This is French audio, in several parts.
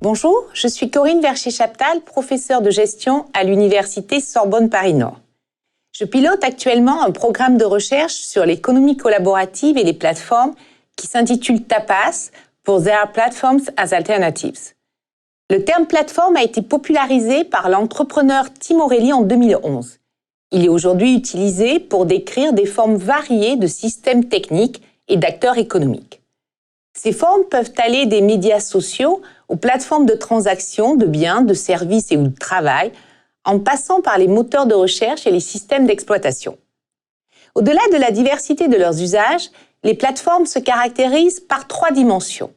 Bonjour, je suis Corinne Vercher-Chaptal, professeure de gestion à l'Université Sorbonne Paris-Nord. Je pilote actuellement un programme de recherche sur l'économie collaborative et les plateformes qui s'intitule TAPAS pour There are Platforms as Alternatives. Le terme plateforme a été popularisé par l'entrepreneur Tim O'Reilly en 2011. Il est aujourd'hui utilisé pour décrire des formes variées de systèmes techniques et d'acteurs économiques. Ces formes peuvent aller des médias sociaux aux plateformes de transactions, de biens, de services et ou de travail, en passant par les moteurs de recherche et les systèmes d'exploitation. Au-delà de la diversité de leurs usages, les plateformes se caractérisent par 3 dimensions.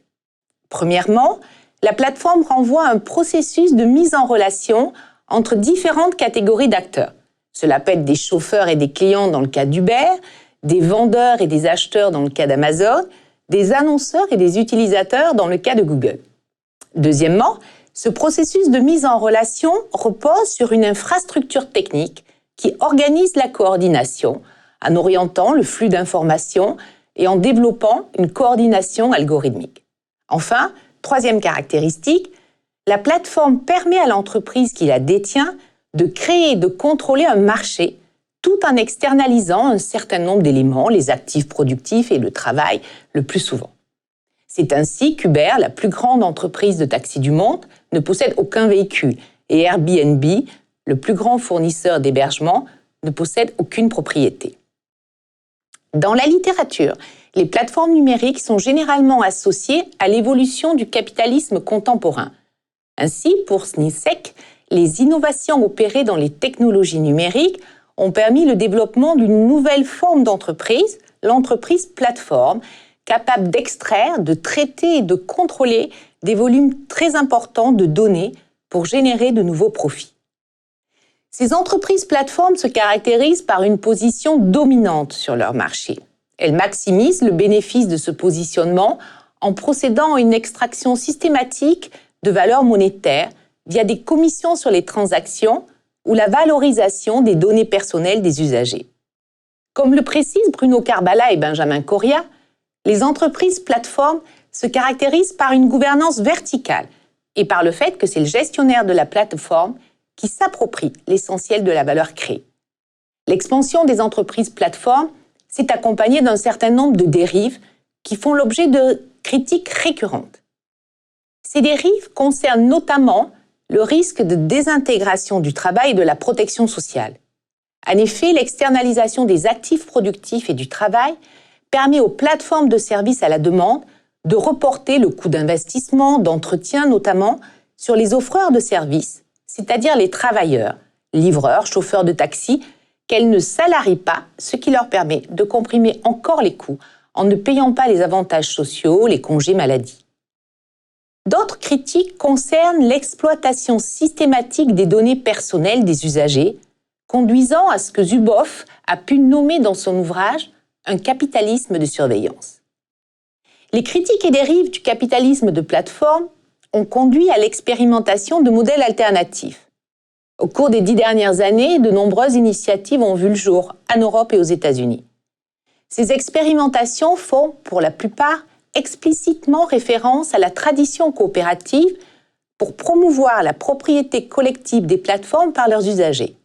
Premièrement, la plateforme renvoie à un processus de mise en relation entre différentes catégories d'acteurs. Cela peut être des chauffeurs et des clients dans le cas d'Uber, des vendeurs et des acheteurs dans le cas d'Amazon, des annonceurs et des utilisateurs dans le cas de Google. Deuxièmement, ce processus de mise en relation repose sur une infrastructure technique qui organise la coordination en orientant le flux d'informations et en développant une coordination algorithmique. Enfin, troisième caractéristique, la plateforme permet à l'entreprise qui la détient de créer et de contrôler un marché tout en externalisant un certain nombre d'éléments, les actifs productifs et le travail le plus souvent. C'est ainsi qu'Uber, la plus grande entreprise de taxis du monde, ne possède aucun véhicule et Airbnb, le plus grand fournisseur d'hébergement, ne possède aucune propriété. Dans la littérature, les plateformes numériques sont généralement associées à l'évolution du capitalisme contemporain. Ainsi, pour Sniszek, les innovations opérées dans les technologies numériques ont permis le développement d'une nouvelle forme d'entreprise, l'entreprise plateforme, capable d'extraire, de traiter et de contrôler des volumes très importants de données pour générer de nouveaux profits. Ces entreprises plateformes se caractérisent par une position dominante sur leur marché. Elles maximisent le bénéfice de ce positionnement en procédant à une extraction systématique de valeurs monétaires via des commissions sur les transactions ou la valorisation des données personnelles des usagers. Comme le précisent Bruno Carballa et Benjamin Coria, les entreprises plateformes se caractérisent par une gouvernance verticale et par le fait que c'est le gestionnaire de la plateforme qui s'approprie l'essentiel de la valeur créée. L'expansion des entreprises plateformes s'est accompagnée d'un certain nombre de dérives qui font l'objet de critiques récurrentes. Ces dérives concernent notamment le risque de désintégration du travail et de la protection sociale. En effet, l'externalisation des actifs productifs et du travail permet aux plateformes de services à la demande de reporter le coût d'investissement, d'entretien notamment, sur les offreurs de services, c'est-à-dire les travailleurs, livreurs, chauffeurs de taxi, qu'elles ne salarient pas, ce qui leur permet de comprimer encore les coûts en ne payant pas les avantages sociaux, les congés maladie. D'autres critiques concernent l'exploitation systématique des données personnelles des usagers, conduisant à ce que Zuboff a pu nommer dans son ouvrage un capitalisme de surveillance. Les critiques et dérives du capitalisme de plateforme ont conduit à l'expérimentation de modèles alternatifs. Au cours des 10 dernières années, de nombreuses initiatives ont vu le jour en Europe et aux États-Unis. Ces expérimentations font, pour la plupart, explicitement référence à la tradition coopérative pour promouvoir la propriété collective des plateformes par leurs usagers.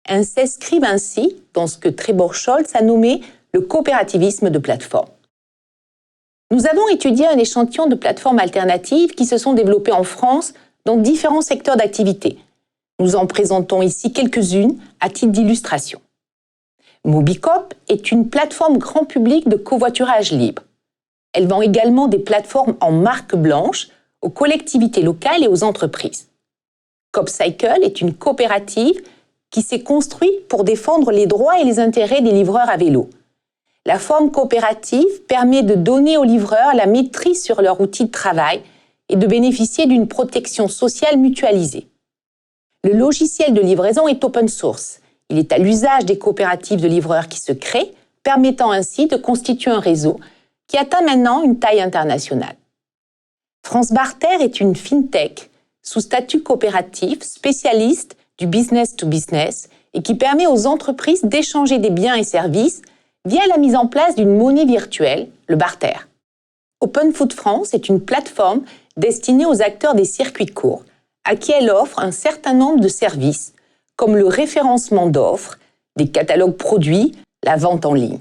Elles s'inscrivent ainsi dans ce que Trebor Scholz a nommé le coopérativisme de plateforme. Nous avons étudié un échantillon de plateformes alternatives qui se sont développées en France dans différents secteurs d'activité. Nous en présentons ici quelques-unes à titre d'illustration. Mobicop est une plateforme grand public de covoiturage libre. Elle vend également des plateformes en marque blanche aux collectivités locales et aux entreprises. Copcycle est une coopérative qui s'est construite pour défendre les droits et les intérêts des livreurs à vélo. La forme coopérative permet de donner aux livreurs la maîtrise sur leur outil de travail et de bénéficier d'une protection sociale mutualisée. Le logiciel de livraison est open source. Il est à l'usage des coopératives de livreurs qui se créent, permettant ainsi de constituer un réseau qui atteint maintenant une taille internationale. France Barter est une fintech sous statut coopératif spécialiste du business to business et qui permet aux entreprises d'échanger des biens et services via la mise en place d'une monnaie virtuelle, le barter. Open Food France est une plateforme destinée aux acteurs des circuits courts, à qui elle offre un certain nombre de services, comme le référencement d'offres, des catalogues produits, la vente en ligne.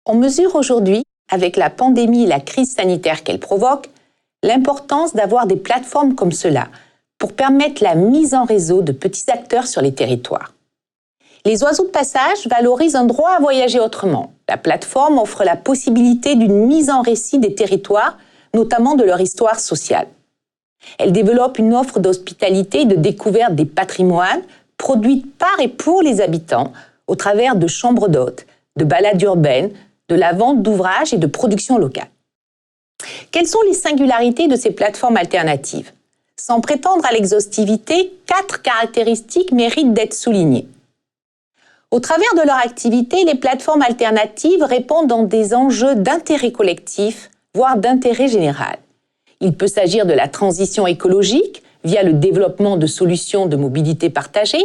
On mesure aujourd'hui, avec la pandémie et la crise sanitaire qu'elle provoque, l'importance d'avoir des plateformes comme cela pour permettre la mise en réseau de petits acteurs sur les territoires. Les oiseaux de passage valorisent un droit à voyager autrement. La plateforme offre la possibilité d'une mise en récit des territoires, notamment de leur histoire sociale. Elle développe une offre d'hospitalité et de découverte des patrimoines produite par et pour les habitants au travers de chambres d'hôtes, de balades urbaines, de la vente d'ouvrages et de productions locales. Quelles sont les singularités de ces plateformes alternatives ? Sans prétendre à l'exhaustivité, 4 caractéristiques méritent d'être soulignées. Au travers de leur activité, les plateformes alternatives répondent à des enjeux d'intérêt collectif, voire d'intérêt général. Il peut s'agir de la transition écologique via le développement de solutions de mobilité partagée,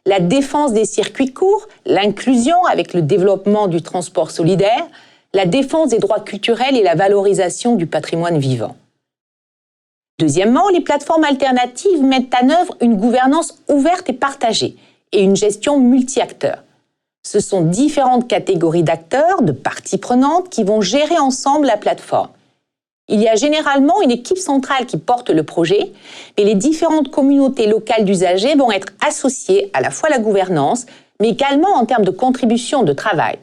la défense des circuits courts, l'inclusion avec le développement du transport solidaire, la défense des droits culturels et la valorisation du patrimoine vivant. Deuxièmement, les plateformes alternatives mettent en œuvre une gouvernance ouverte et partagée et une gestion multi-acteurs. Ce sont différentes catégories d'acteurs, de parties prenantes qui vont gérer ensemble la plateforme. Il y a généralement une équipe centrale qui porte le projet, mais les différentes communautés locales d'usagers vont être associées à la fois à la gouvernance, mais également en termes de contribution de travail.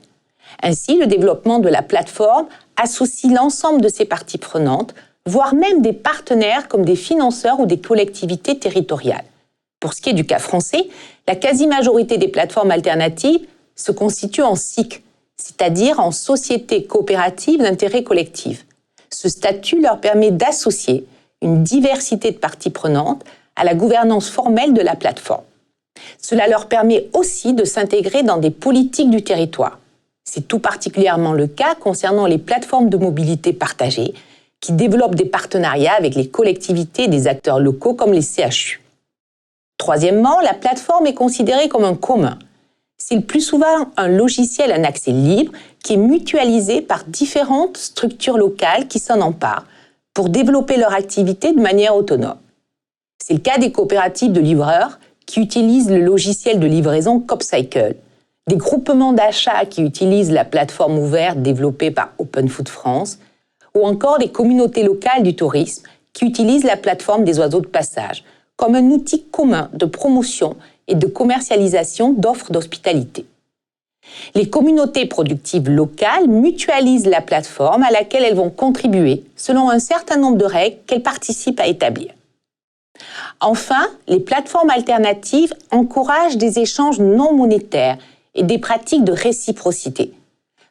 Ainsi, le développement de la plateforme associe l'ensemble de ces parties prenantes, voire même des partenaires comme des financeurs ou des collectivités territoriales. Pour ce qui est du cas français, la quasi-majorité des plateformes alternatives se constituent en SIC, c'est-à-dire en sociétés coopératives d'intérêt collectif. Ce statut leur permet d'associer une diversité de parties prenantes à la gouvernance formelle de la plateforme. Cela leur permet aussi de s'intégrer dans des politiques du territoire. C'est tout particulièrement le cas concernant les plateformes de mobilité partagée qui développent des partenariats avec les collectivités et des acteurs locaux comme les CHU. Troisièmement, la plateforme est considérée comme un commun. C'est le plus souvent un logiciel à un accès libre qui est mutualisé par différentes structures locales qui s'en emparent pour développer leur activité de manière autonome. C'est le cas des coopératives de livreurs qui utilisent le logiciel de livraison CopCycle, des groupements d'achat qui utilisent la plateforme ouverte développée par Open Food France, ou encore des communautés locales du tourisme qui utilisent la plateforme des oiseaux de passage comme un outil commun de promotion et de commercialisation d'offres d'hospitalité. Les communautés productives locales mutualisent la plateforme à laquelle elles vont contribuer selon un certain nombre de règles qu'elles participent à établir. Enfin, les plateformes alternatives encouragent des échanges non monétaires et des pratiques de réciprocité.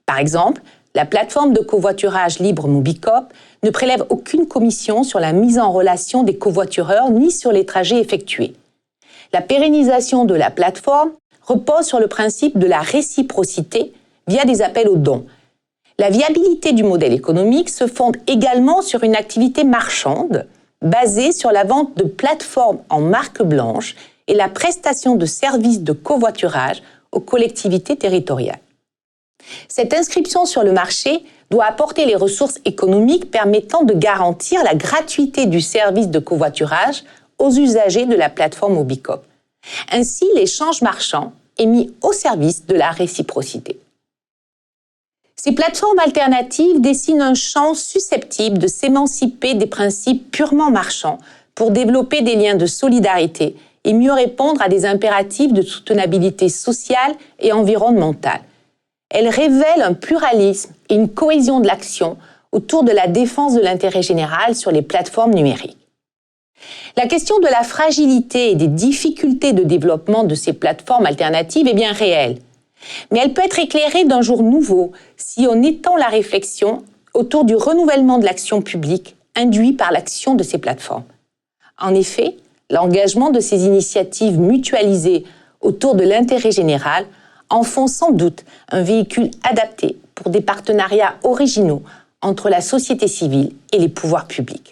Par exemple, la plateforme de covoiturage libre Mobicop ne prélève aucune commission sur la mise en relation des covoitureurs ni sur les trajets effectués. La pérennisation de la plateforme repose sur le principe de la réciprocité via des appels aux dons. La viabilité du modèle économique se fonde également sur une activité marchande basée sur la vente de plateformes en marque blanche et la prestation de services de covoiturage aux collectivités territoriales. Cette inscription sur le marché doit apporter les ressources économiques permettant de garantir la gratuité du service de covoiturage aux usagers de la plateforme Mobicop. Ainsi, l'échange marchand est mis au service de la réciprocité. Ces plateformes alternatives dessinent un champ susceptible de s'émanciper des principes purement marchands pour développer des liens de solidarité et mieux répondre à des impératifs de soutenabilité sociale et environnementale. Elles révèlent un pluralisme et une cohésion de l'action autour de la défense de l'intérêt général sur les plateformes numériques. La question de la fragilité et des difficultés de développement de ces plateformes alternatives est bien réelle, mais elle peut être éclairée d'un jour nouveau si on étend la réflexion autour du renouvellement de l'action publique induit par l'action de ces plateformes. En effet, l'engagement de ces initiatives mutualisées autour de l'intérêt général en font sans doute un véhicule adapté pour des partenariats originaux entre la société civile et les pouvoirs publics.